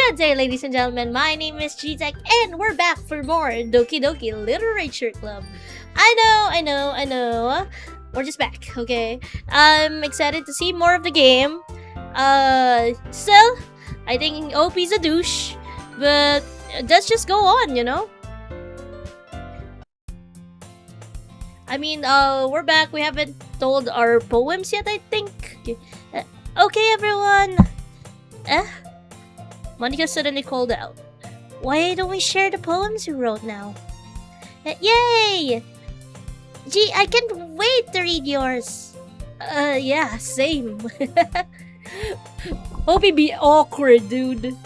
Good day, ladies and gentlemen. My name is GieTech, and we're back for more Doki-Doki Literature Club. I know. We're just back, okay? I'm excited to see more of the game. Still, I think OP's a douche, but let's just go on, you know? I mean, we're back. We haven't told our poems yet, I think. Okay, everyone. Monica suddenly called out. Why don't we share the poems we wrote now? Yay! Gee, I can't wait to read yours. Yeah, same. Hope it be awkward, dude.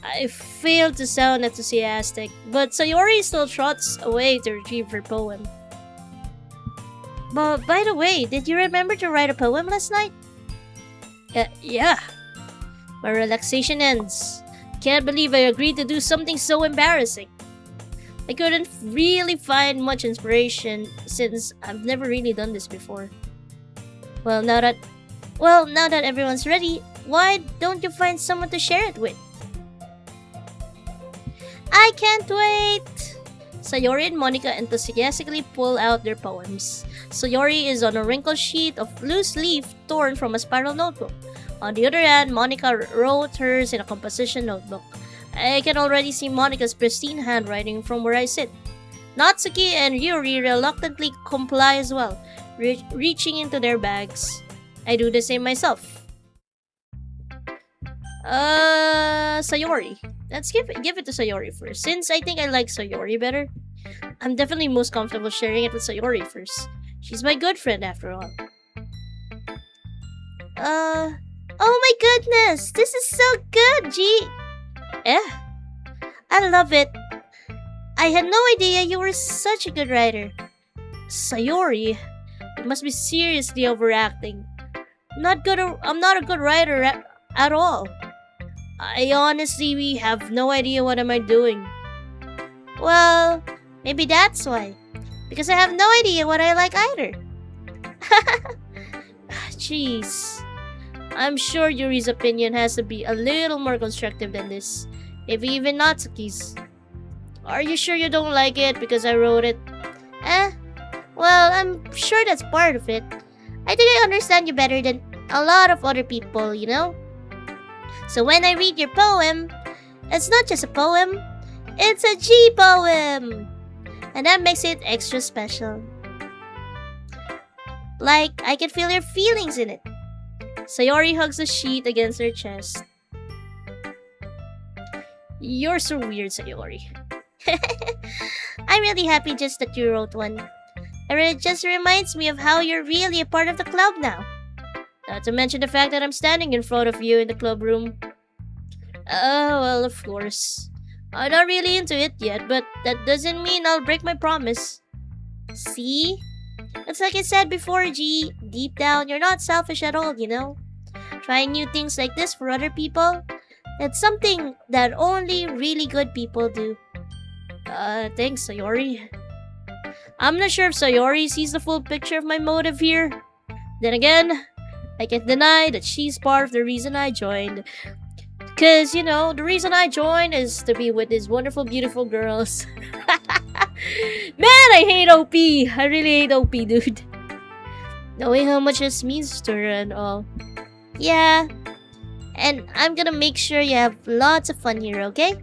I failed to sound enthusiastic, but Sayori still trots away to retrieve her poem. But by the way, did you remember to write a poem last night? Yeah. My relaxation ends. Can't believe I agreed to do something so embarrassing. I couldn't really find much inspiration since I've never really done this before. Well, now that everyone's ready, why don't you find someone to share it with? I can't wait! Sayori and Monica enthusiastically pull out their poems. Sayori is on a wrinkled sheet of loose leaf torn from a spiral notebook. On the other hand, Monica wrote hers in a composition notebook. I can already see Monica's pristine handwriting from where I sit. Natsuki and Yuri reluctantly comply as well, reaching into their bags. I do the same myself. Sayori. Let's give it to Sayori first, since I think I like Sayori better. I'm definitely most comfortable sharing it with Sayori first. She's my good friend after all. Oh my goodness! This is so good, G! I love it. I had no idea you were such a good writer. Sayori, you must be seriously overacting. I'm not a good writer at all. I honestly have no idea what am I doing. Well, maybe that's why. Because I have no idea what I like either. Jeez. I'm sure Yuri's opinion has to be a little more constructive than this. Maybe even Natsuki's. Are you sure you don't like it because I wrote it? Well, I'm sure that's part of it. I think I understand you better than a lot of other people, you know? So when I read your poem, it's not just a poem, it's a G poem! And that makes it extra special. Like, I can feel your feelings in it. Sayori hugs the sheet against her chest. You're so weird, Sayori. I'm really happy just that you wrote one. It just reminds me of how you're really a part of the club now. Not to mention the fact that I'm standing in front of you in the club room. Oh, well, of course. I'm not really into it yet, but that doesn't mean I'll break my promise. See? It's like I said before, G. Deep down, you're not selfish at all, you know? Trying new things like this for other people, that's something that only really good people do. Thanks, Sayori. I'm not sure if Sayori sees the full picture of my motive here. Then again, I can't deny that she's part of the reason I joined. Cause, you know, the reason I joined is to be with these wonderful, beautiful girls. Man, I hate OP. I really hate OP, dude. Knowing how much this means to her and all. Yeah. And I'm gonna make sure you have lots of fun here, okay?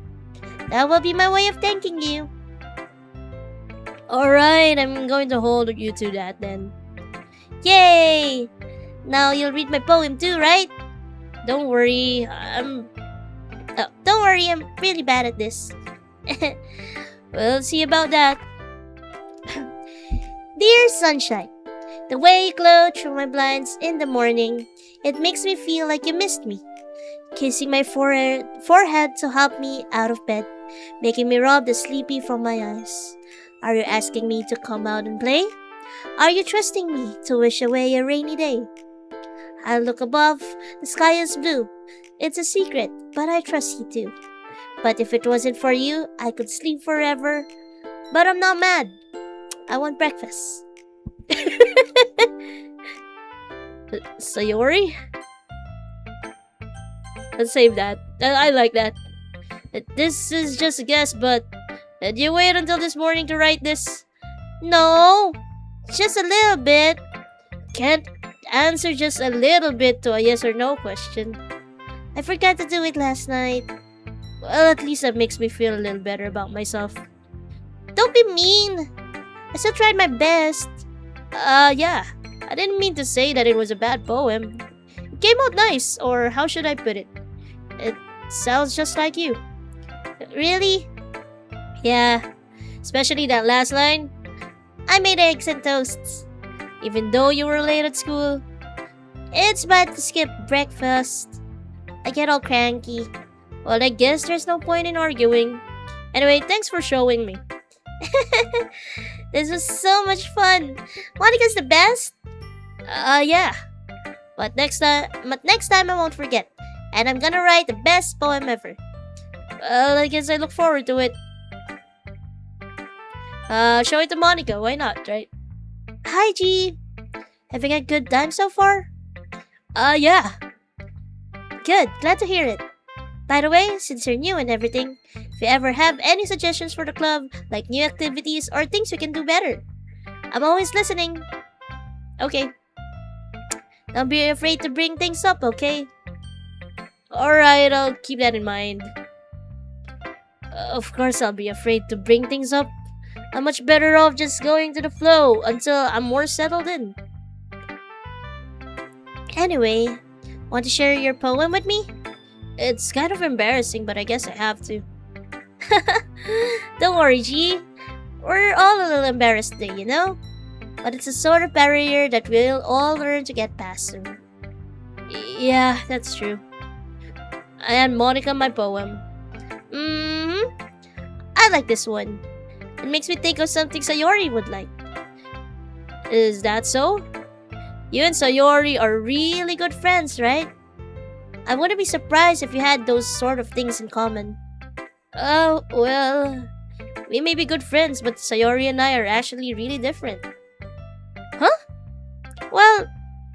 That will be my way of thanking you. Alright, I'm going to hold you to that then. Yay! Now you'll read my poem too, right? Don't worry, I'm really bad at this. We'll see about that. Dear sunshine, the way you glow through my blinds in the morning, it makes me feel like you missed me. Kissing my forehead to help me out of bed, making me rub the sleepy from my eyes. Are you asking me to come out and play? Are you trusting me to wish away a rainy day? I look above, the sky is blue. It's a secret, but I trust you too. But if it wasn't for you, I could sleep forever. But I'm not mad. I want breakfast. Sayori? Let's save that. I like that. This is just a guess, but did you wait until this morning to write this? No, just a little bit. Can't answer just a little bit to a yes or no question. I forgot to do it last night. Well, at least that makes me feel a little better about myself. Don't be mean. I still tried my best. Yeah. I didn't mean to say that it was a bad poem. It came out nice, or how should I put it? It sounds just like you. Really? Yeah. Especially that last line. I made eggs and toasts. Even though you were late at school. It's bad to skip breakfast. I get all cranky. Well, I guess there's no point in arguing. Anyway, thanks for showing me. This was so much fun. Monica's the best. Yeah. But next time I won't forget. And I'm gonna write the best poem ever. Well, I guess I look forward to it. Show it to Monica, why not, right? Hi, G. Having a good time so far? Yeah. Good, glad to hear it. By the way, since you're new and everything, if you ever have any suggestions for the club, like new activities or things we can do better, I'm always listening. Okay. Don't be afraid to bring things up, okay? Alright, I'll keep that in mind. Of course, I'll be afraid to bring things up. I'm much better off just going to the flow until I'm more settled in. Anyway, want to share your poem with me? It's kind of embarrassing, but I guess I have to. Don't worry, G. We're all a little embarrassed today, you know? But it's a sort of barrier that we'll all learn to get past soon. Yeah, that's true. I had Monica my poem. I like this one. It makes me think of something Sayori would like. Is that so? You and Sayori are really good friends, right? I wouldn't be surprised if you had those sort of things in common. Oh, well, we may be good friends, but Sayori and I are actually really different. Huh? Well,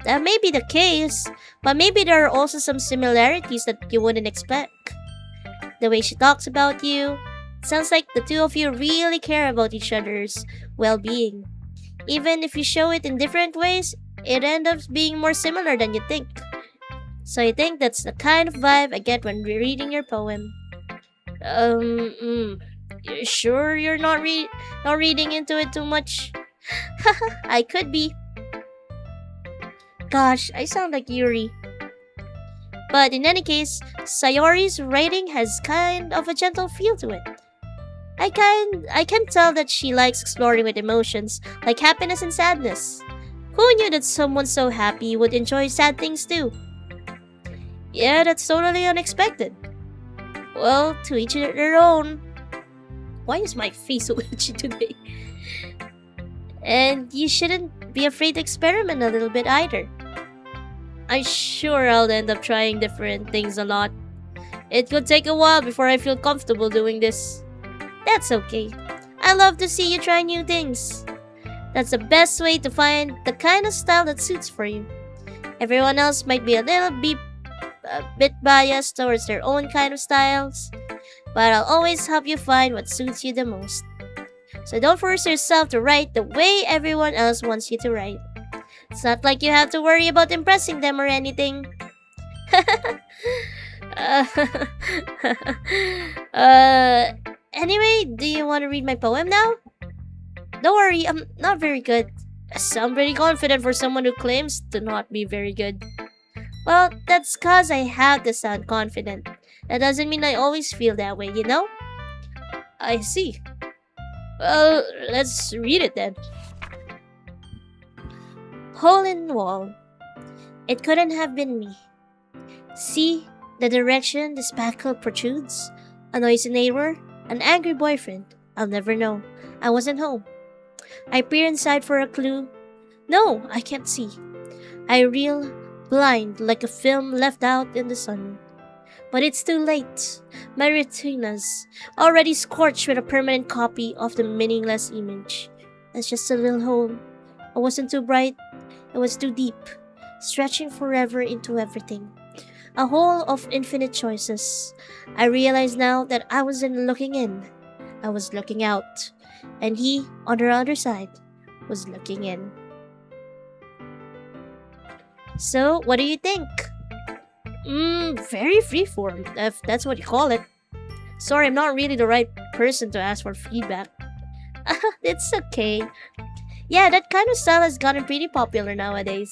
that may be the case, but maybe there are also some similarities that you wouldn't expect. The way she talks about you, it sounds like the two of you really care about each other's well-being. Even if you show it in different ways, it ends up being more similar than you think. So I think that's the kind of vibe I get when reading your poem. You sure you're not reading into it too much? I could be. Gosh, I sound like Yuri. But in any case, Sayori's writing has kind of a gentle feel to it. I can tell that she likes exploring with emotions, like happiness and sadness. Who knew that someone so happy would enjoy sad things too? Yeah, that's totally unexpected. Well, to each their own. Why is my face so itchy today? And you shouldn't be afraid to experiment a little bit either. I'm sure I'll end up trying different things a lot. It could take a while before I feel comfortable doing this. That's okay. I love to see you try new things. That's the best way to find the kind of style that suits for you. Everyone else might be a bit biased towards their own kind of styles, but I'll always help you find what suits you the most. So don't force yourself to write the way everyone else wants you to write. It's not like you have to worry about impressing them or anything. uh, anyway, do you want to read my poem now? Don't worry, I'm not very good. I sound pretty confident for someone who claims to not be very good. Well, that's cause I have to sound confident. That doesn't mean I always feel that way, you know? I see. Well, let's read it then. Hole in the wall. It couldn't have been me. See the direction the spackle protrudes? A noisy neighbor? An angry boyfriend? I'll never know. I wasn't home. I peer inside for a clue. No, I can't see. I reel blind like a film left out in the sun. But it's too late. My retinas already scorched with a permanent copy of the meaningless image. It's just a little hole. It wasn't too bright. It was too deep, stretching forever into everything. a hole of infinite choices. I realize now that I wasn't looking in, I was looking out. And he, on the other side, was looking in. So, what do you think? Very freeform, if that's what you call it. Sorry, I'm not really the right person to ask for feedback. It's okay. Yeah, that kind of style has gotten pretty popular nowadays.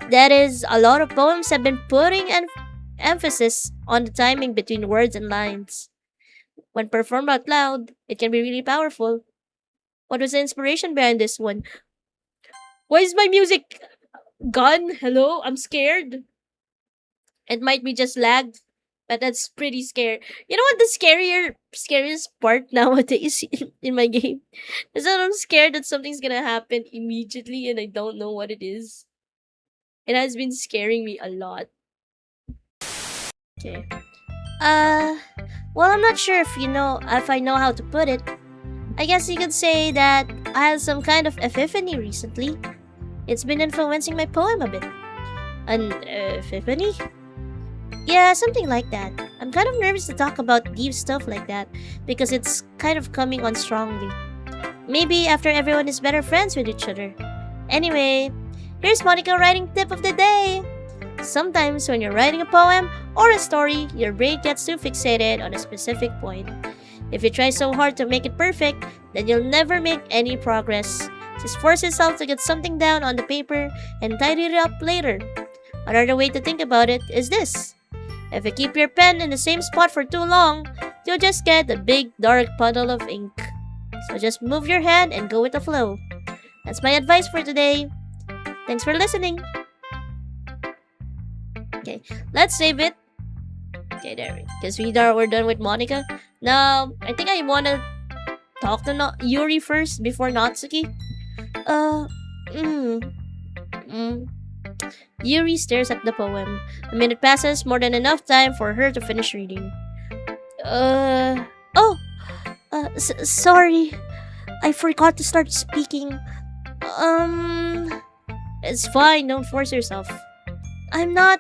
That is, a lot of poems have been putting an emphasis on the timing between words and lines. When performed out loud, it can be really powerful. What was the inspiration behind this one? Why is my music gone? Hello? I'm scared. It might be just lag, but that's pretty scary. You know what the scariest part nowadays in my game is that I'm scared that something's gonna happen immediately and I don't know what it is. It has been scaring me a lot. Okay. Uh, well, I'm not sure if I know how to put it. I guess you could say that I had some kind of epiphany recently. It's been influencing my poem a bit. An epiphany? Yeah, something like that. I'm kind of nervous to talk about deep stuff like that because it's kind of coming on strongly. Maybe after everyone is better friends with each other. Anyway, here's Monica writing tip of the day. Sometimes when you're writing a poem or a story, your brain gets too fixated on a specific point. If you try so hard to make it perfect, then you'll never make any progress. Just force yourself to get something down on the paper and tidy it up later. Another way to think about it is this. If you keep your pen in the same spot for too long, you'll just get a big dark puddle of ink. So just move your hand and go with the flow. That's my advice for today. Thanks for listening. Okay, let's save it. Okay, there. Because we're done with Monica. Now, I think I want to talk to Yuri first before Natsuki. Uh, mm, mm. Yuri stares at the poem. A minute passes, more than enough time for her to finish reading. Sorry. I forgot to start speaking. It's fine, don't force yourself. I'm not.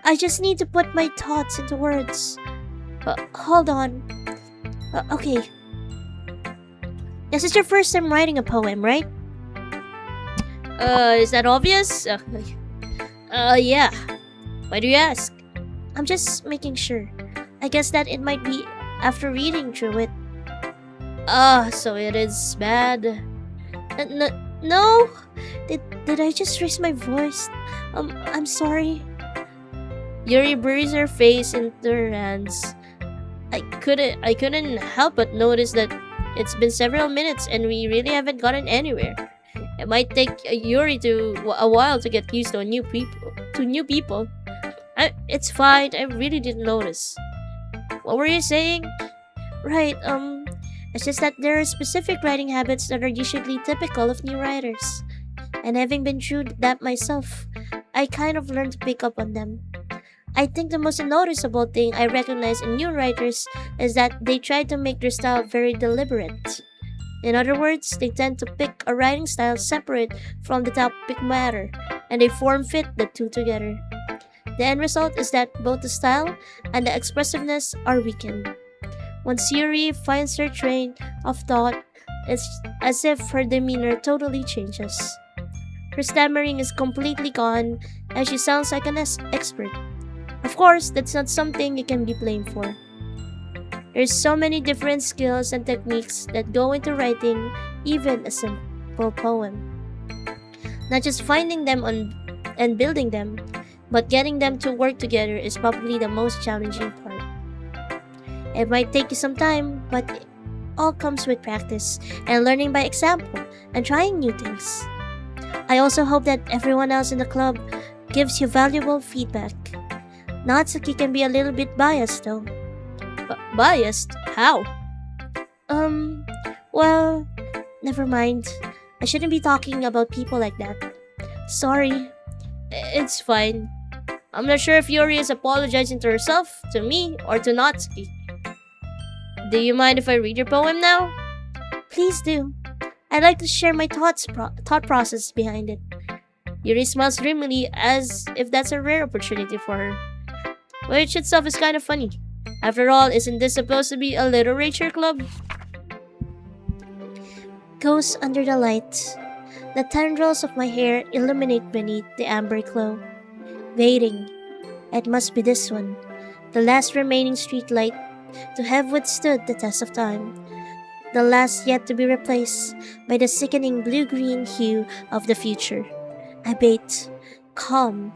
I just need to put my thoughts into words. Hold on. Okay. This is your first time writing a poem, right? Is that obvious? Yeah. Why do you ask? I'm just making sure. I guess that it might be after reading through it. So it is bad. No. Did I just raise my voice? I'm sorry. Yuri buries her face into her hands. I couldn't help but notice that it's been several minutes and we really haven't gotten anywhere. It might take Yuri a while to get used to new people. It's fine. I really didn't notice. What were you saying? Right. It's just that there are specific writing habits that are usually typical of new writers, and having been through that myself, I kind of learned to pick up on them. I think the most noticeable thing I recognize in new writers is that they try to make their style very deliberate. In other words, they tend to pick a writing style separate from the topic matter, and they form fit the two together. The end result is that both the style and the expressiveness are weakened. Once Yuri finds her train of thought, it's as if her demeanor totally changes. Her stammering is completely gone, and she sounds like an expert. Of course, that's not something you can be blamed for. There's so many different skills and techniques that go into writing even a simple poem. Not just finding them and building them, but getting them to work together is probably the most challenging part. It might take you some time, but it all comes with practice and learning by example and trying new things. I also hope that everyone else in the club gives you valuable feedback. Natsuki can be a little bit biased though. Biased? How? Well, never mind. I shouldn't be talking about people like that. Sorry. It's fine. I'm not sure if Yuri is apologizing to herself, to me, or to Natsuki. Do you mind if I read your poem now? Please do. I'd like to share my thought process behind it. Yuri smiles dreamily as if that's a rare opportunity for her. which itself is kind of funny. After all, isn't this supposed to be a literature club? Ghosts under the light. The tendrils of my hair illuminate beneath the amber glow. Waiting. It must be this one, the last remaining streetlight to have withstood the test of time. The last yet to be replaced by the sickening blue-green hue of the future. I wait, calm,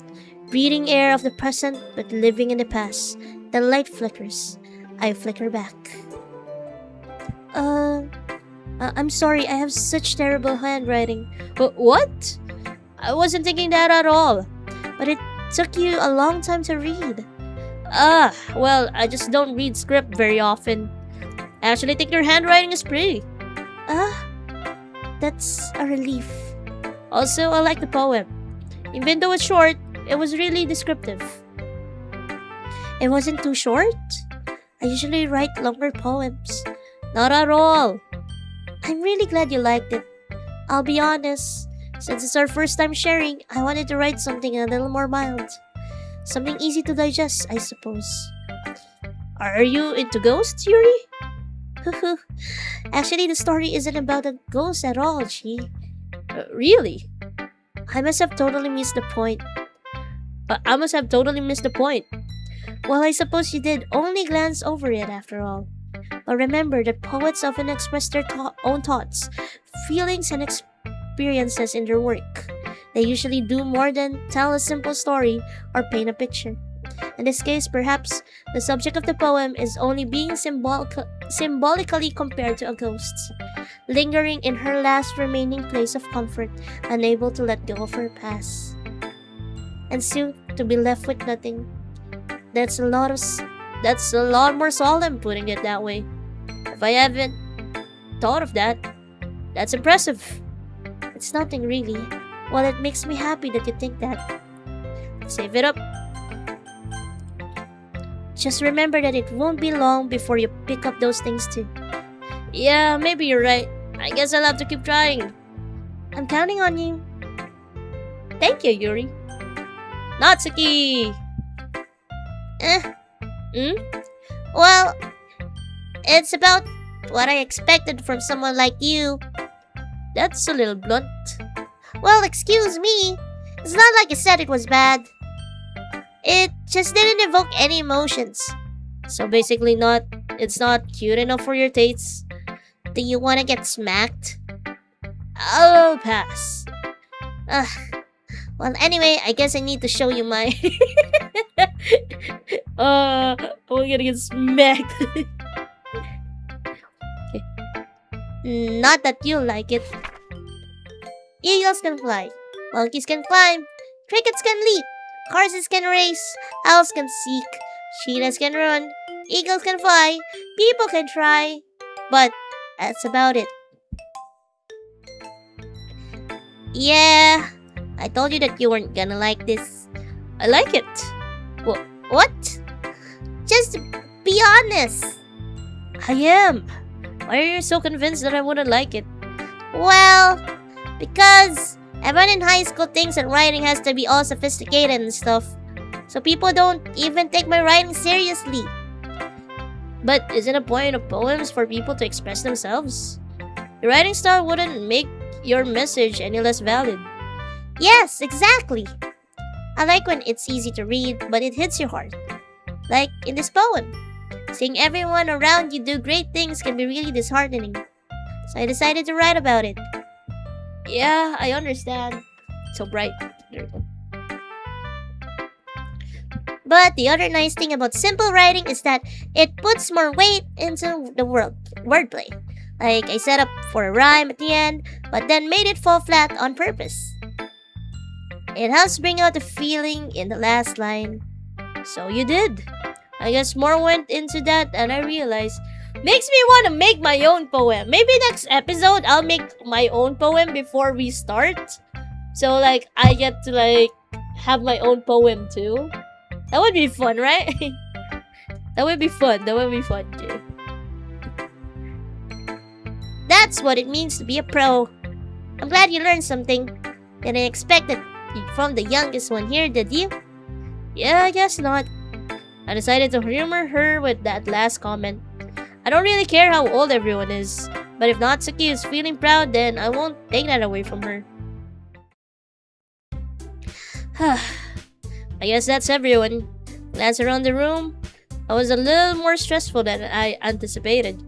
breathing air of the present but living in the past. The light flickers. I flicker back. I'm sorry, I have such terrible handwriting. What? I wasn't thinking that at all. But it took you a long time to read. Well, I just don't read script very often. I actually think your handwriting is pretty. That's a relief. Also, I like the poem. Even though it's short, it was really descriptive. It wasn't too short? I usually write longer poems. Not at all. I'm really glad you liked it. I'll be honest, since it's our first time sharing, I wanted to write something a little more mild. Something easy to digest, I suppose. Are you into ghosts, Yuri? Actually, the story isn't about a ghost at all, Chi. Really? I must have totally missed the point. Well, I suppose you did only glance over it after all. But remember that poets often express their own thoughts, feelings, and experiences in their work. They usually do more than tell a simple story or paint a picture. In this case, perhaps the subject of the poem is only being symbolically compared to a ghost, lingering in her last remaining place of comfort, unable to let go of her past. And soon to be left with nothing. That's a lot more solemn, putting it that way. If I haven't thought of that, that's impressive. It's nothing really. Well, it makes me happy that you think that. Save it up. Just remember that it won't be long before you pick up those things too. Yeah, maybe you're right. I guess I'll have to keep trying. I'm counting on you. Thank you, Yuri. Natsuki! Well, it's about what I expected from someone like you. That's a little blunt. Well, excuse me. It's not like you said it was bad. It just didn't evoke any emotions. So basically it's not cute enough for your tastes. Do you want to get smacked? I'll pass. Well, anyway, I guess I need to show you my... I'm gonna get smacked. Okay. Not that you like it. Eagles can fly. Monkeys can climb. Crickets can leap. Horses can race. Owls can seek. Cheetahs can run. Eagles can fly. People can try. But that's about it. Yeah, I told you that you weren't gonna like this. I like it. What? Just be honest. I am. Why are you so convinced that I wouldn't like it? Well, because everyone in high school thinks that writing has to be all sophisticated and stuff. So people don't even take my writing seriously. But isn't the point of poems for people to express themselves? Your writing style wouldn't make your message any less valid. Yes, exactly. I like when it's easy to read, but it hits you hard. Like in this poem. Seeing everyone around you do great things can be really disheartening. So I decided to write about it. Yeah, I understand. So bright. But the other nice thing about simple writing is that it puts more weight into the wordplay. Like I set up for a rhyme at the end, but then made it fall flat on purpose. It helps bring out the feeling in the last line. So you did. I guess more went into that than I realized. Makes me want to make my own poem. Maybe next episode I'll make my own poem before we start. So like I get to like have my own poem too. That would be fun, right? That would be fun. Jay. That's what it means to be a pro. I'm glad you learned something. Didn't expect it from the youngest one here, did you? Yeah, I guess not. I decided to humor her with that last comment. I don't really care how old everyone is, but if Natsuki is feeling proud, then I won't take that away from her. I guess that's everyone. Glance around the room. I was a little more stressful than I anticipated.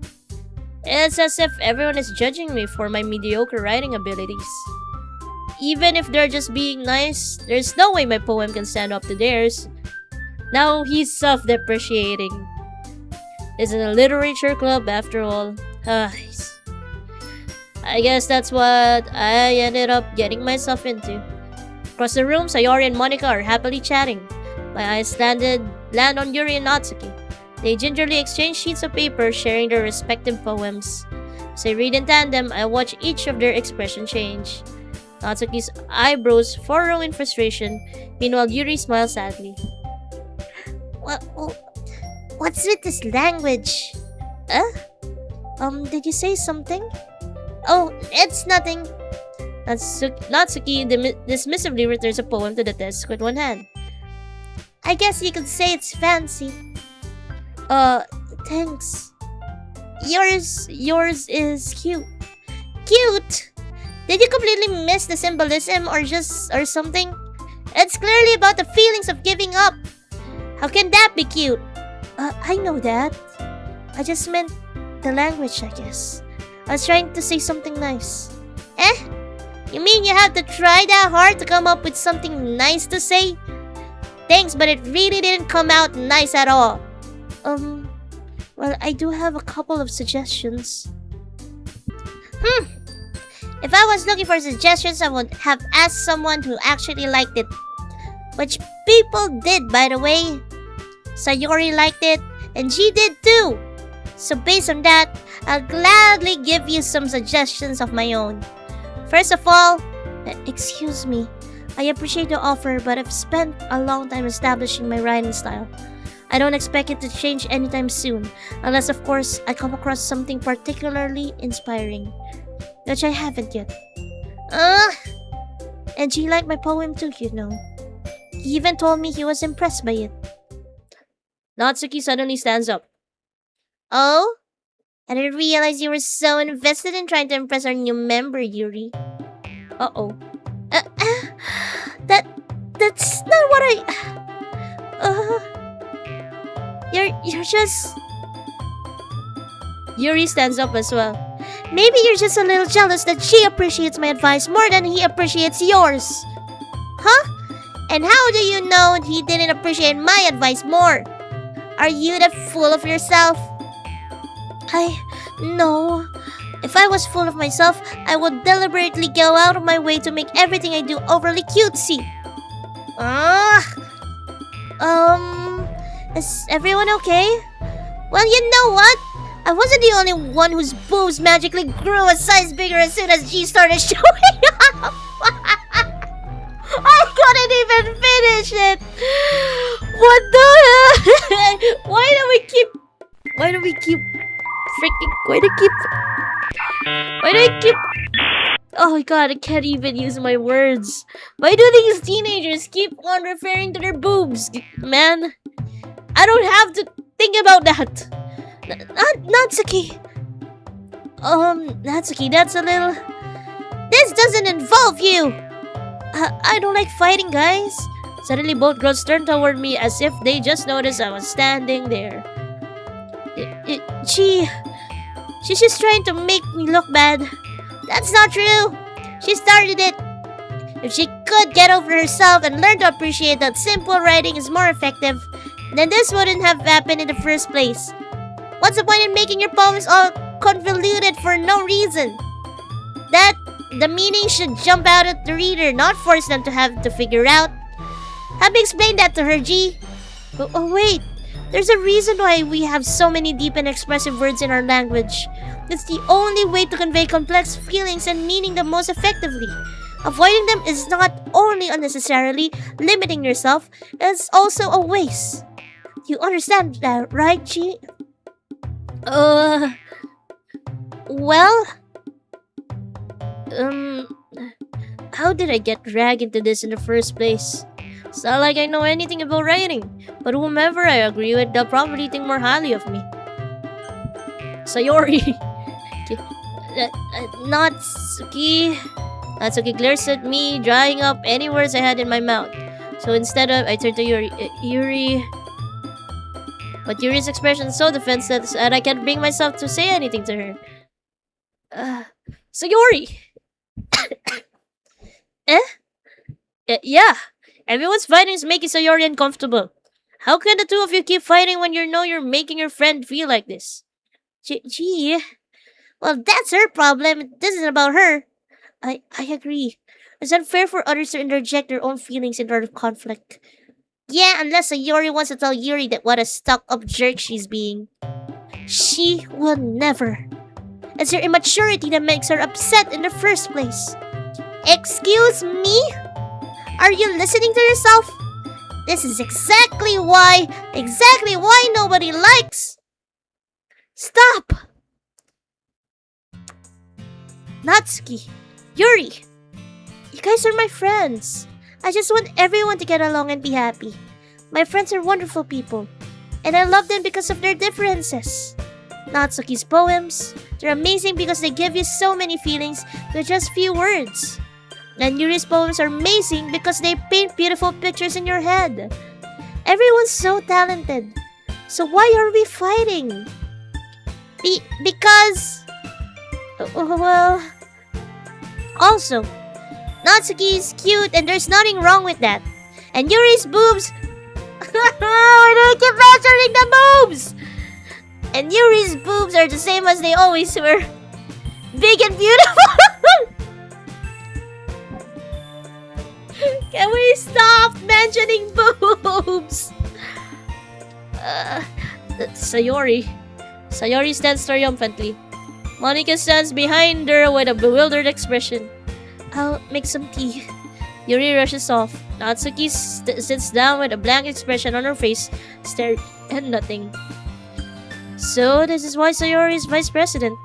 It's as if everyone is judging me for my mediocre writing abilities. Even if they're just being nice, there's no way my poem can stand up to theirs. Now he's self-depreciating. This is a literature club after all. I guess that's what I ended up getting myself into. Across the room, Sayori and Monica are happily chatting. My eyes land on Yuri and Natsuki. They gingerly exchange sheets of paper, sharing their respective poems. As I read in tandem, I watch each of their expression change. Natsuki's eyebrows furrow in frustration, meanwhile Yuri smiles sadly. What's with this language? Did you say something? Oh, it's nothing. Natsuki dismissively returns a poem to the desk with one hand. I guess you could say it's fancy. Thanks. Yours is cute. Cute? Did you completely miss the symbolism or something? It's clearly about the feelings of giving up. How can that be cute? I know that. I just meant the language, I guess. I was trying to say something nice. You mean you have to try that hard to come up with something nice to say? Thanks, but it really didn't come out nice at all. Well, I do have a couple of suggestions. If I was looking for suggestions, I would have asked someone who actually liked it. Which people did, by the way. Sayori liked it, and G did too. So based on that, I'll gladly give you some suggestions of my own. First of all, excuse me. I appreciate the offer, but I've spent a long time establishing my writing style. I don't expect it to change anytime soon, unless of course I come across something particularly inspiring. Which I haven't yet. And G liked my poem too, you know. He even told me he was impressed by it. Natsuki suddenly stands up. Oh? I didn't realize you were so invested in trying to impress our new member, Yuri. Uh-oh. That's not what I... You're just... Yuri stands up as well. Maybe you're just a little jealous that she appreciates my advice more than he appreciates yours. Huh? And how do you know he didn't appreciate my advice more? Are you that full of yourself? No. If I was full of myself, I would deliberately go out of my way to make everything I do overly cutesy. Is everyone okay? Well, you know what? I wasn't the only one whose boobs magically grew a size bigger as soon as G started showing up. I couldn't even finish it. What the hell? Why do we keep Oh my god, I can't even use my words. Why do these teenagers keep on referring to their boobs, man? I don't have to think about that. Natsuki. Natsuki, that's a little... This doesn't involve you. I don't like fighting, guys. Suddenly, both girls turned toward me as if they just noticed I was standing there. She's just trying to make me look bad. That's not true. She started it. If she could get over herself and learn to appreciate that simple writing is more effective, then this wouldn't have happened in the first place. What's the point in making your poems all convoluted for no reason? That the meaning should jump out at the reader, not force them to have to figure out. Have me explain that to her, G. Oh wait, there's a reason why we have so many deep and expressive words in our language. It's the only way to convey complex feelings and meaning the most effectively. Avoiding them is not only unnecessarily limiting yourself, it's also a waste. You understand that, right, G? Well... how did I get dragged into this in the first place? It's not like I know anything about writing, but whomever I agree with, they'll probably think more highly of me. Sayori. Natsuki. Natsuki glares at me, drying up any words I had in my mouth. So instead of, I turned to Yuri. Yuri. But Yuri's expression is so defenseless that I can't bring myself to say anything to her. Sayori! Eh? Yeah. Everyone's fighting is making Sayori uncomfortable. How can the two of you keep fighting when you know you're making your friend feel like this? Gee. Well, that's her problem. This isn't about her. I agree. It's unfair for others to interject their own feelings into our conflict. Yeah, unless Sayori wants to tell Yuri that what a stuck-up jerk she's being. She will never. It's her immaturity that makes her upset in the first place. Excuse me? Are you listening to yourself? This is exactly why nobody likes. Stop! Natsuki, Yuri, you guys are my friends. I just want everyone to get along and be happy. My friends are wonderful people, and I love them because of their differences. Natsuki's poems, they're amazing because they give you so many feelings with just few words. And Yuri's poems are amazing because they paint beautiful pictures in your head. Everyone's so talented. So why are we fighting? Because... well... Also, Natsuki is cute and there's nothing wrong with that. And Yuri's boobs... Why do I keep measuring the boobs? And Yuri's boobs are the same as they always were. Big and beautiful! Can we stop mentioning boobs? Sayori. Sayori stands triumphantly. Monica stands behind her with a bewildered expression. I'll make some tea. Yuri rushes off. Natsuki sits down with a blank expression on her face, staring at nothing. So, this is why Sayori is vice president.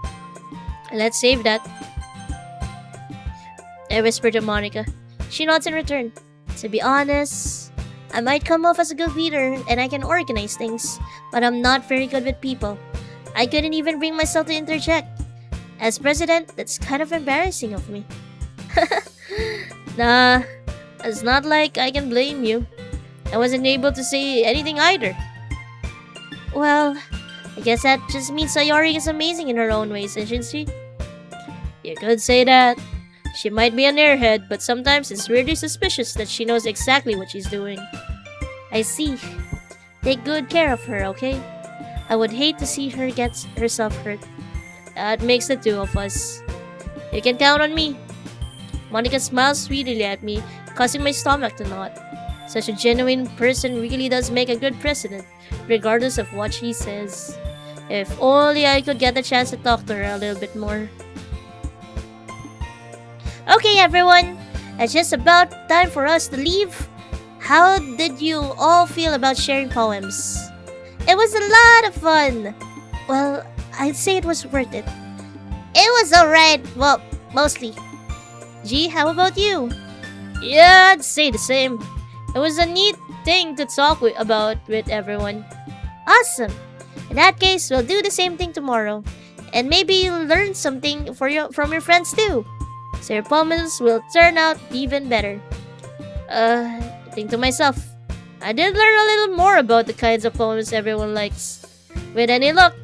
Let's save that. I whisper to Monica. She nods in return. To be honest, I might come off as a good leader and I can organize things, but I'm not very good with people. I couldn't even bring myself to interject. As president, that's kind of embarrassing of me. Nah, it's not like I can blame you. I wasn't able to say anything either. Well, I guess that just means Sayori is amazing in her own ways, isn't she? You could say that. She might be an airhead, but sometimes it's really suspicious that she knows exactly what she's doing. I see. Take good care of her, okay? I would hate to see her get herself hurt. That makes the two of us. You can count on me. Monica smiles sweetly at me, causing my stomach to knot. Such a genuine person really does make a good president, regardless of what she says. If only I could get the chance to talk to her a little bit more. Okay, everyone. It's just about time for us to leave. How did you all feel about sharing poems? It was a lot of fun. Well, I'd say it was worth it. It was alright. Well, mostly. G, how about you? Yeah, I'd say the same. It was a neat thing to talk about with everyone. Awesome. In that case, we'll do the same thing tomorrow. And maybe you'll learn something from your friends too. So your poems will turn out even better. I think to myself, I did learn a little more about the kinds of poems everyone likes. With any luck,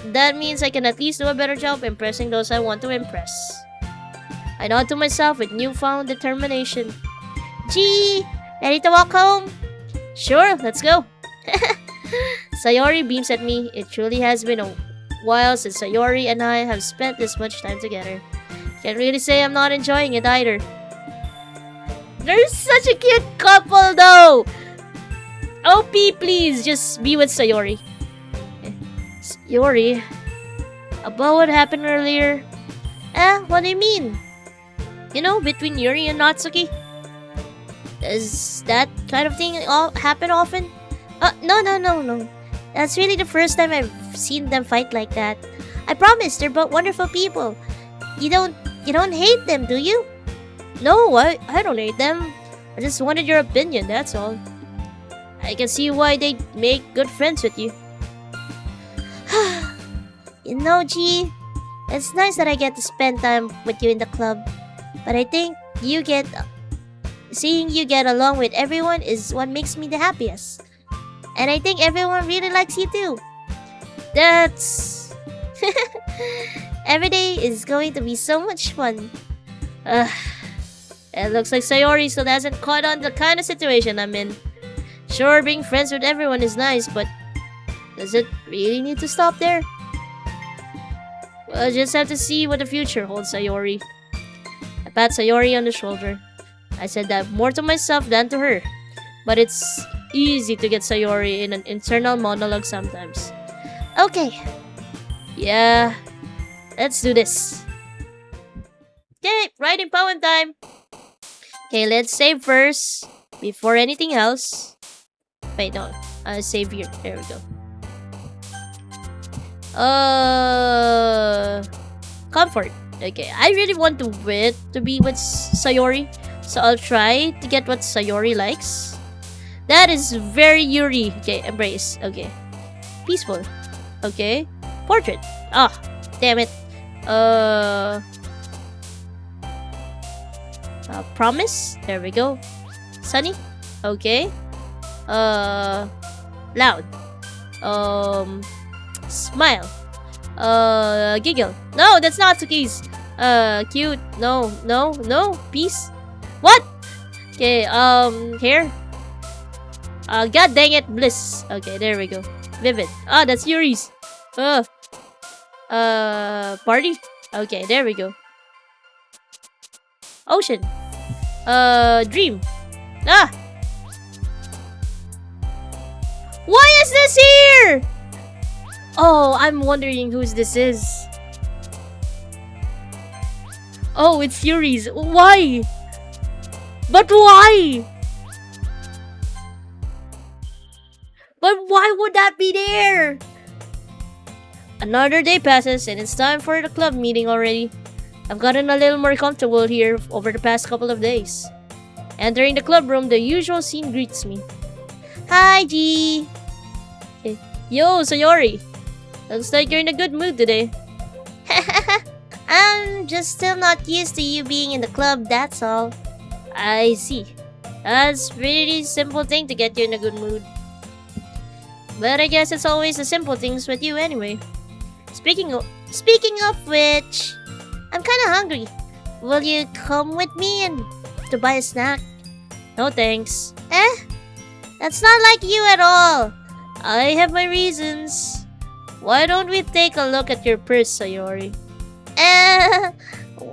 that means I can at least do a better job impressing those I want to impress. I nod to myself with newfound determination. Gee, ready to walk home? Sure, let's go. Sayori beams at me. It truly has been a while since Sayori and I have spent this much time together. Can't really say I'm not enjoying it either. They're such a cute couple though! OP, please, just be with Sayori. Sayori? About what happened earlier? What do you mean? You know, between Yuri and Natsuki? Does that kind of thing happen often? No. That's really the first time I've seen them fight like that. I promise, they're both wonderful people. You don't hate them, do you? No, I don't hate them. I just wanted your opinion, that's all. I can see why they make good friends with you. You know, G, it's nice that I get to spend time with you in the club. But I think seeing you get along with everyone is what makes me the happiest. And I think everyone really likes you too. That's... Every day is going to be so much fun. It looks like Sayori still hasn't caught on the kind of situation I'm in. Sure, being friends with everyone is nice, but does it really need to stop there? We'll just have to see what the future holds, Sayori. I pat Sayori on the shoulder. I said that more to myself than to her. But it's easy to get Sayori in an internal monologue sometimes. Okay. Yeah. Let's do this. Okay, writing poem time. Okay, let's save first. Before anything else. Wait, no. Save here. There we go. Comfort. Okay, I really want to be with Sayori, so I'll try to get what Sayori likes. That is very Yuri. Okay, embrace. Okay, peaceful. Okay, portrait. Ah, damn it. Promise. There we go. Sunny. Okay. Loud. Smile. Giggle. No, that's not cookies. Cute. No. Peace. What? Okay, hair. God dang it, bliss. Okay, there we go. Vivid. Ah, that's Yuri's. Party. Okay, there we go. Ocean. Dream. Ah! Why is this here? Oh, I'm wondering whose this is. Oh, it's Yuri's. Why? But why? But why would that be there? Another day passes and it's time for the club meeting already. I've gotten a little more comfortable here over the past couple of days. Entering the club room, the usual scene greets me. Hi, G. Yo, Sayori. Looks like you're in a good mood today. I'm just still not used to you being in the club, that's all. I see. That's really simple thing to get you in a good mood. But I guess it's always the simple things with you anyway. Speaking of which, I'm kinda hungry. Will you come with me and to buy a snack? No thanks. That's not like you at all. I have my reasons. Why don't we take a look at your purse, Sayori?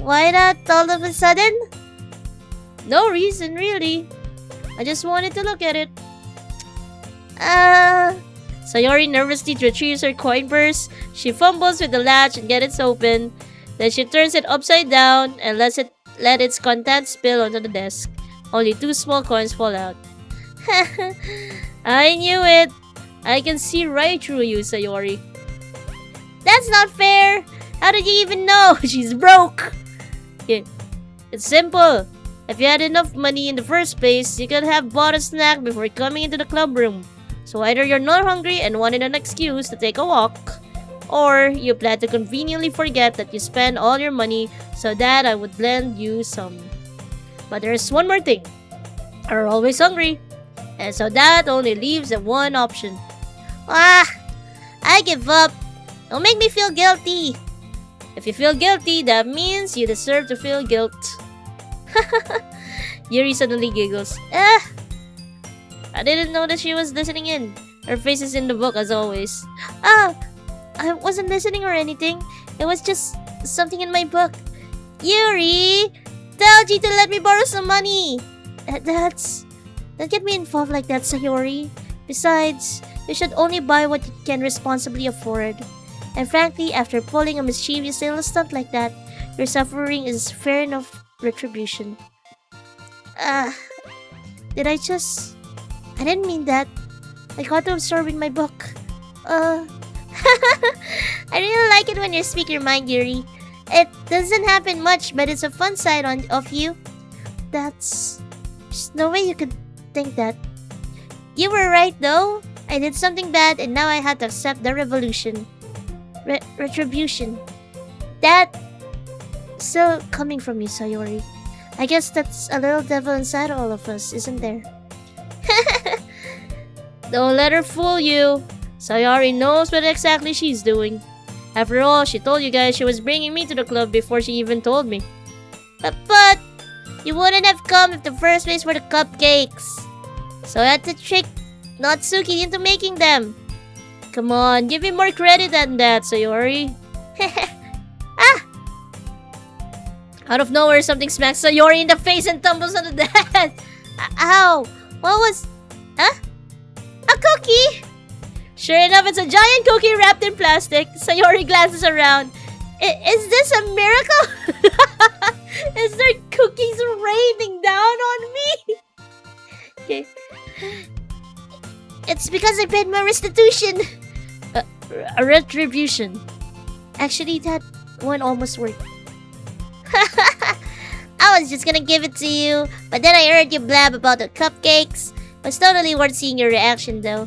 Why not all of a sudden? No reason, really. I just wanted to look at it. Sayori nervously retrieves her coin purse. She fumbles with the latch and gets it open. Then she turns it upside down and let its contents spill onto the desk. Only 2 small coins fall out. I knew it. I can see right through you, Sayori. That's not fair. How did you even know? She's broke. Yeah. It's simple. If you had enough money in the first place, you could have bought a snack before coming into the club room. So either you're not hungry and wanted an excuse to take a walk, or you plan to conveniently forget that you spent all your money so that I would lend you some. But there's one more thing. You're always hungry. And so that only leaves the one option. I give up. Don't make me feel guilty. If you feel guilty, that means you deserve to feel guilt. Yuri suddenly giggles. I didn't know that she was listening in. Her face is in the book as always. I wasn't listening or anything. It was just something in my book. Yuri! Tell G to let me borrow some money. Don't get me involved like that, Sayori. Besides, you should only buy what you can responsibly afford. And frankly, after pulling a mischievous little stunt like that, your suffering is fair enough retribution. I didn't mean that. I got to absorb in my book. I really like it when you speak your mind, Yuri. It doesn't happen much, but it's a fun side of you. There's no way you could think that. You were right though. I did something bad and now I had to accept the revolution. Retribution. That still coming from you, Sayori. I guess that's a little devil inside all of us, isn't there? Don't let her fool you. Sayori knows what exactly she's doing. After all, she told you guys she was bringing me to the club before she even told me. But you wouldn't have come if the first place were the cupcakes. So I had to trick Natsuki into making them. Come on, give me more credit than that, Sayori. Ah! Out of nowhere, something smacks Sayori in the face and tumbles on the desk. Ow! What was... Huh? A cookie! Sure enough, it's a giant cookie wrapped in plastic. Sayori glances around. Is this a miracle? Is there cookies raining down on me? Okay. It's because I paid my restitution. A retribution. Actually, that one almost worked. I was just gonna give it to you, but then I heard you blab about the cupcakes. It was totally worth seeing your reaction though.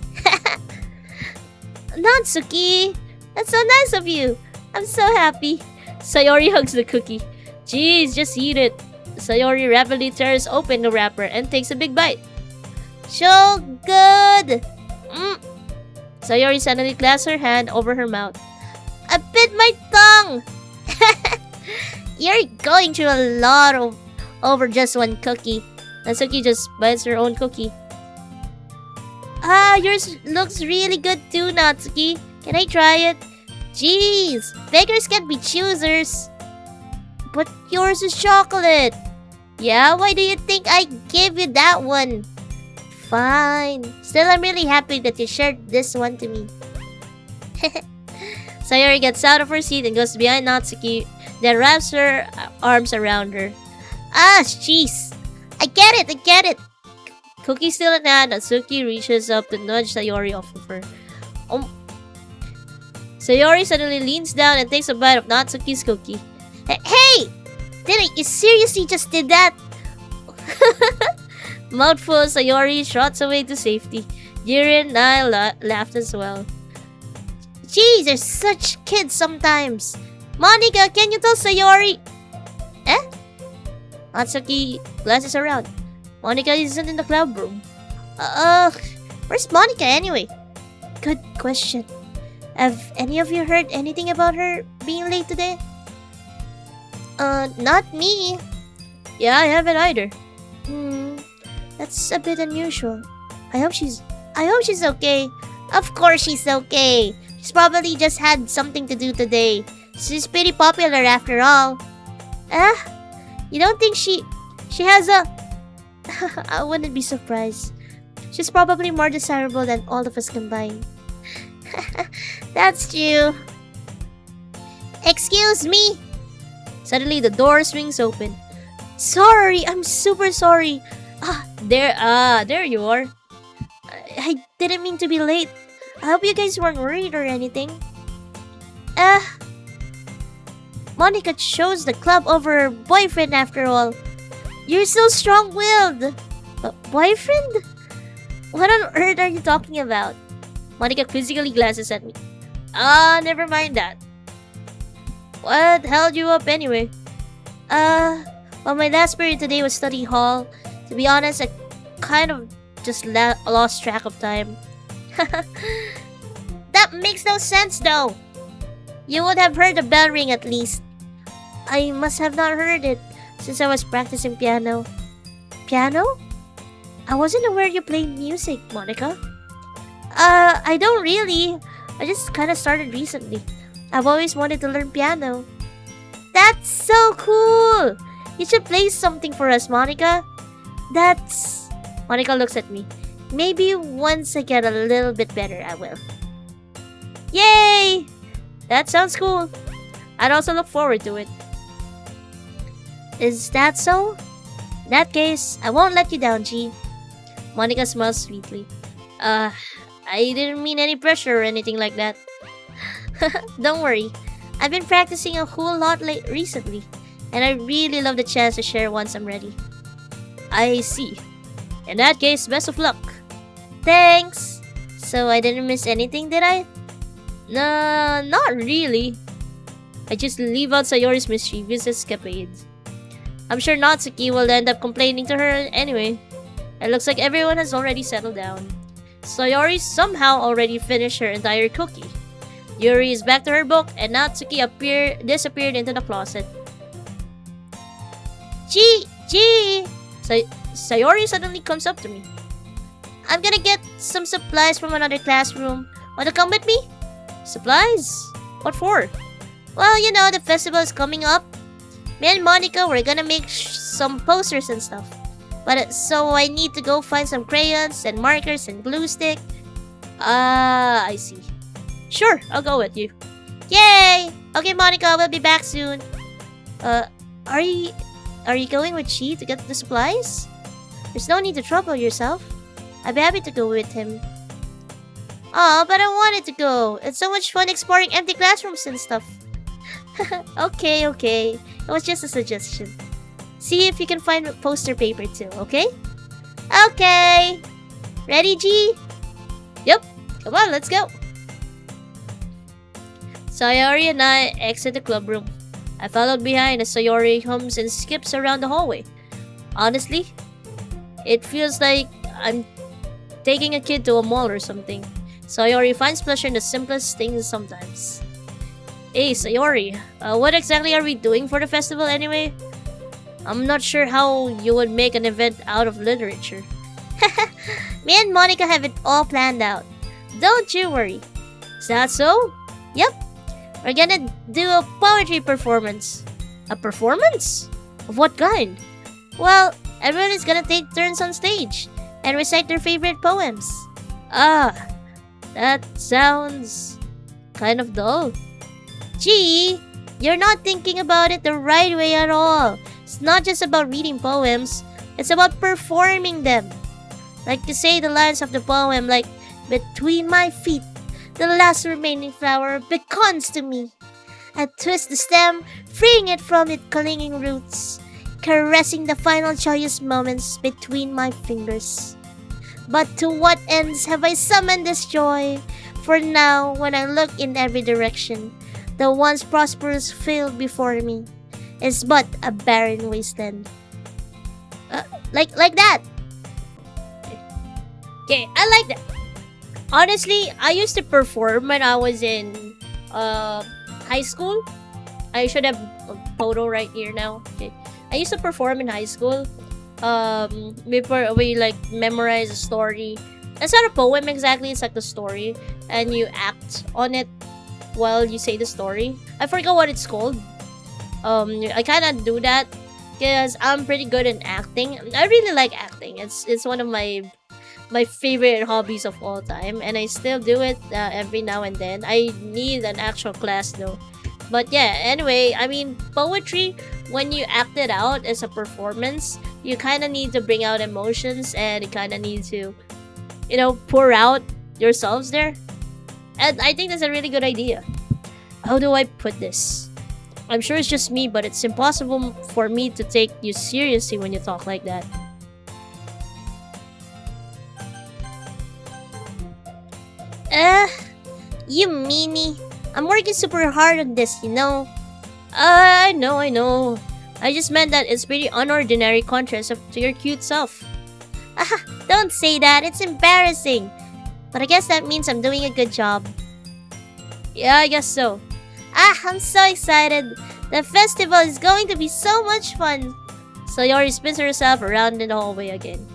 Natsuki, that's so nice of you. I'm so happy. Sayori hugs the cookie. Jeez, just eat it. Sayori rapidly tears open the wrapper and takes a big bite. So good. Sayori suddenly clasps her hand over her mouth. I bit my tongue. You're going through a lot over just one cookie. Natsuki just bites her own cookie. Yours looks really good too, Natsuki. Can I try it? Jeez, beggars can't be choosers. But yours is chocolate. Yeah, why do you think I gave you that one? Fine. Still, I'm really happy that you shared this one to me. Sayori gets out of her seat and goes behind Natsuki, then wraps her arms around her. Ah, jeez. I get it. Cookie still in hand, Natsuki reaches up to nudge Sayori off of her. Sayori suddenly leans down and takes a bite of Natsuki's cookie. Hey! Didn't you seriously just did that? Mouthful, Sayori trots away to safety. Jiren and I laughed as well. Jeez, they're such kids sometimes. Monica, can you tell Sayori? Natsuki glances around. Monica isn't in the club room. Where's Monica anyway? Good question. Have any of you heard anything about her being late today? Not me. Yeah, I haven't either. That's a bit unusual. I hope she's okay. Of course she's okay. She's probably just had something to do today. She's pretty popular after all. You don't think she has a... I wouldn't be surprised. She's probably more desirable than all of us combined. That's true. Excuse me. Suddenly the door swings open. Sorry, I'm super sorry. There you are. I didn't mean to be late. I hope you guys weren't worried or anything. Monica chose the club over her boyfriend after all. You're so strong-willed. Boyfriend? What on earth are you talking about? Monica quizzically glances at me. Never mind that. What held you up anyway? Well, my last period today was study hall. To be honest, I kind of just lost track of time. That makes no sense though. You would have heard the bell ring at least. I must have not heard it since I was practicing piano. Piano? I wasn't aware you played music, Monica. I don't really. I just kind of started recently. I've always wanted to learn piano. That's so cool! You should play something for us, Monica. Monica looks at me. Maybe once I get a little bit better, I will. Yay! That sounds cool. I'd also look forward to it. Is that so? In that case, I won't let you down, G. Monica smiles sweetly. I didn't mean any pressure or anything like that. Don't worry. I've been practicing a whole lot recently, and I really love the chance to share once I'm ready. I see. In that case, best of luck. Thanks. So I didn't miss anything, did I? Nah, not really. I just leave out Sayori's mischievous escapades. I'm sure Natsuki will end up complaining to her anyway. It looks like everyone has already settled down. Sayori somehow already finished her entire cookie. Yuri is back to her book, and Natsuki disappeared into the closet. Gee! Sayori suddenly comes up to me. I'm gonna get some supplies from another classroom. Wanna come with me? Supplies? What for? Well, you know, the festival is coming up. Me and Monica, we're gonna make some posters and stuff. But so I need to go find some crayons and markers and glue stick. I see. Sure, I'll go with you. Yay! Okay, Monica, we'll be back soon. Are you going with Chi to get the supplies? There's no need to trouble yourself. I'd be happy to go with him. Aw, but I wanted to go. It's so much fun exploring empty classrooms and stuff. Okay. It was just a suggestion. See if you can find poster paper too, okay? Okay. Ready, G? Yep. Come on, let's go. Sayori and I exit the club room. I followed behind as Sayori hums and skips around the hallway. Honestly, it feels like I'm taking a kid to a mall or something. Sayori finds pleasure in the simplest things sometimes. Hey, Sayori, what exactly are we doing for the festival anyway? I'm not sure how you would make an event out of literature. Me and Monica have it all planned out. Don't you worry. Is that so? Yep. We're gonna do a poetry performance. A performance? Of what kind? Well, everyone is gonna take turns on stage and recite their favorite poems. Ah, that sounds kind of dull. Gee, you're not thinking about it the right way at all. It's not just about reading poems, it's about performing them. Like to say the lines of the poem like, between my feet, the last remaining flower beckons to me. I twist the stem, freeing it from its clinging roots, caressing the final joyous moments between my fingers. But to what ends have I summoned this joy? For now, when I look in every direction, the once prosperous field before me is but a barren wasteland. Like that. Okay, I like that. Honestly, I used to perform when I was in high school. I should have a photo right here now. Okay. I used to perform in high school. Before we like memorize a story. It's not a poem exactly, it's like the story. And you act on it while you say the story. I forgot what it's called. I kinda do that because I'm pretty good in acting. I really like acting. It's one of my favorite hobbies of all time, and I still do it every now and then. I need an actual class though. But yeah, anyway, I mean, poetry, when you act it out as a performance, you kind of need to bring out emotions and you kind of need to, pour out yourselves there. And I think that's a really good idea. How do I put this? I'm sure it's just me, but it's impossible for me to take you seriously when you talk like that. You meanie. I'm working super hard on this, you know. I know. I just meant that it's pretty unordinary contrast to your cute self. Don't say that. It's embarrassing. But I guess that means I'm doing a good job. Yeah, I guess so. I'm so excited. The festival is going to be so much fun. Sayori spins herself around in the hallway again.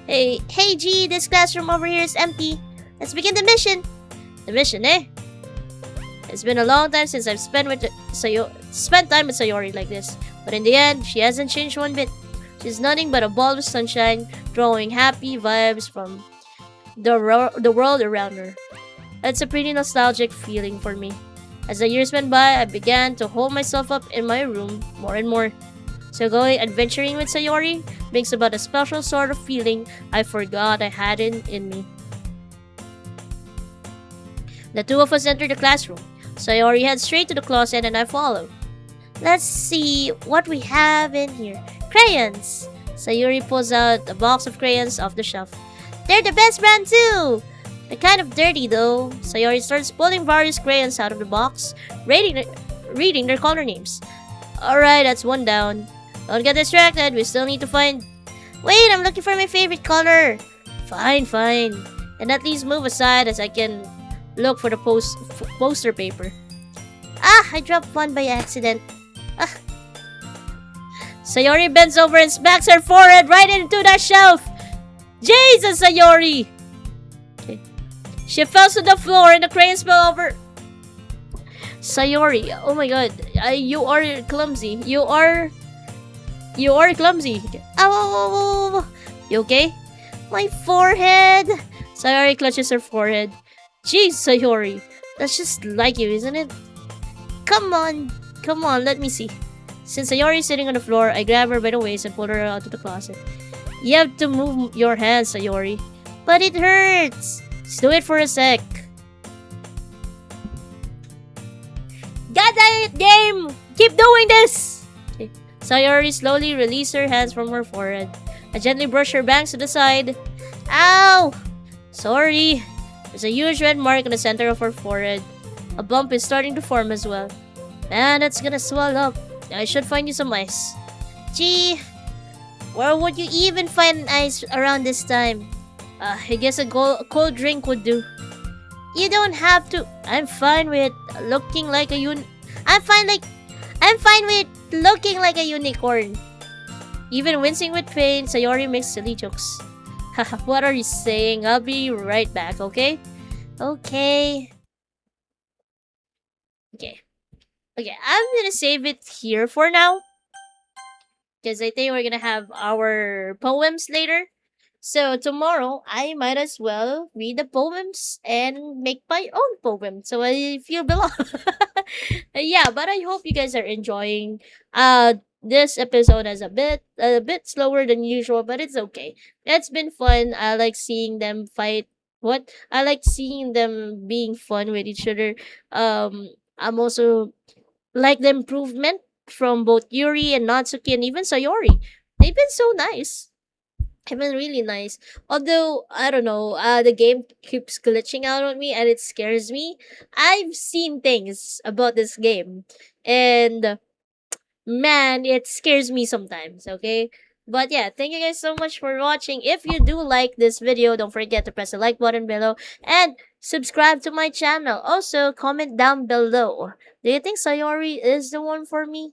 Hey, G, this classroom over here is empty. Let's begin the mission. The mission, eh? It's been a long time since I've spent time with Sayori like this. But in the end, she hasn't changed one bit. She's nothing but a ball of sunshine, drawing happy vibes from the world around her. It's a pretty nostalgic feeling for me. As the years went by, I began to hold myself up in my room more and more. So going adventuring with Sayori brings about a special sort of feeling I forgot I had in me. The two of us entered the classroom. Sayori heads straight to the closet and I follow. Let's see what we have in here. Crayons! Sayuri pulls out a box of crayons off the shelf. They're the best brand too! They're kind of dirty though. Sayori starts pulling various crayons out of the box, reading their color names. Alright, that's one down. Don't get distracted, we still need to find... Wait, I'm looking for my favorite color! Fine, fine. And at least move aside as I can look for the poster paper. Ah, I dropped one by accident. Ah. Sayori bends over and smacks her forehead right into that shelf! Jesus, Sayori! Okay. She fell to the floor and the crayons fell over. Sayori, oh my god, you are clumsy. You are clumsy. Ow, ow, ow, ow. You okay? My forehead. Sayori clutches her forehead. Jeez, Sayori, that's just like you, isn't it? Come on, let me see. Since Sayori is sitting on the floor, I grab her by the waist and pull her out of the closet. You have to move your hands, Sayori. But it hurts. Just do it for a sec. Got it, game! Keep doing this! Okay. Sayori slowly released her hands from her forehead. I gently brush her bangs to the side. Ow! Sorry. There's a huge red mark on the center of her forehead. A bump is starting to form as well. Man, that's gonna swell up. I should find you some ice. Gee, where would you even find ice around this time? I guess a cold drink would do. You don't have to. I'm fine with looking like a I'm fine with looking like a unicorn. Even wincing with pain, Sayori makes silly jokes. Haha, what are you saying? I'll be right back, okay? Okay. Okay, I'm gonna save it here for now. Because I think we're gonna have our poems later. So tomorrow, I might as well read the poems and make my own poem. So I feel belong. Yeah, but I hope you guys are enjoying this episode as a bit slower than usual, but it's okay. It's been fun. I like seeing them fight. What? I like seeing them being fun with each other. I'm also like the improvement from both Yuri and Natsuki and even Sayori. They've been so nice. They've been really nice. Although, I don't know, the game keeps glitching out on me and it scares me. I've seen things about this game. And man, it scares me sometimes, okay? But yeah, thank you guys so much for watching. If you do like this video, don't forget to press the like button below and subscribe to my channel. Also, comment down below. Do you think Sayori is the one for me?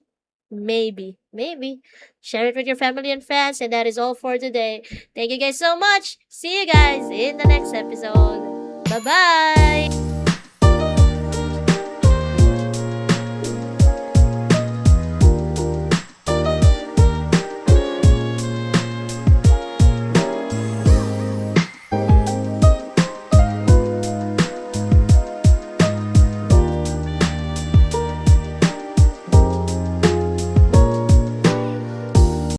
Maybe. Maybe. Share it with your family and friends. And that is all for today. Thank you guys so much. See you guys in the next episode. Bye-bye.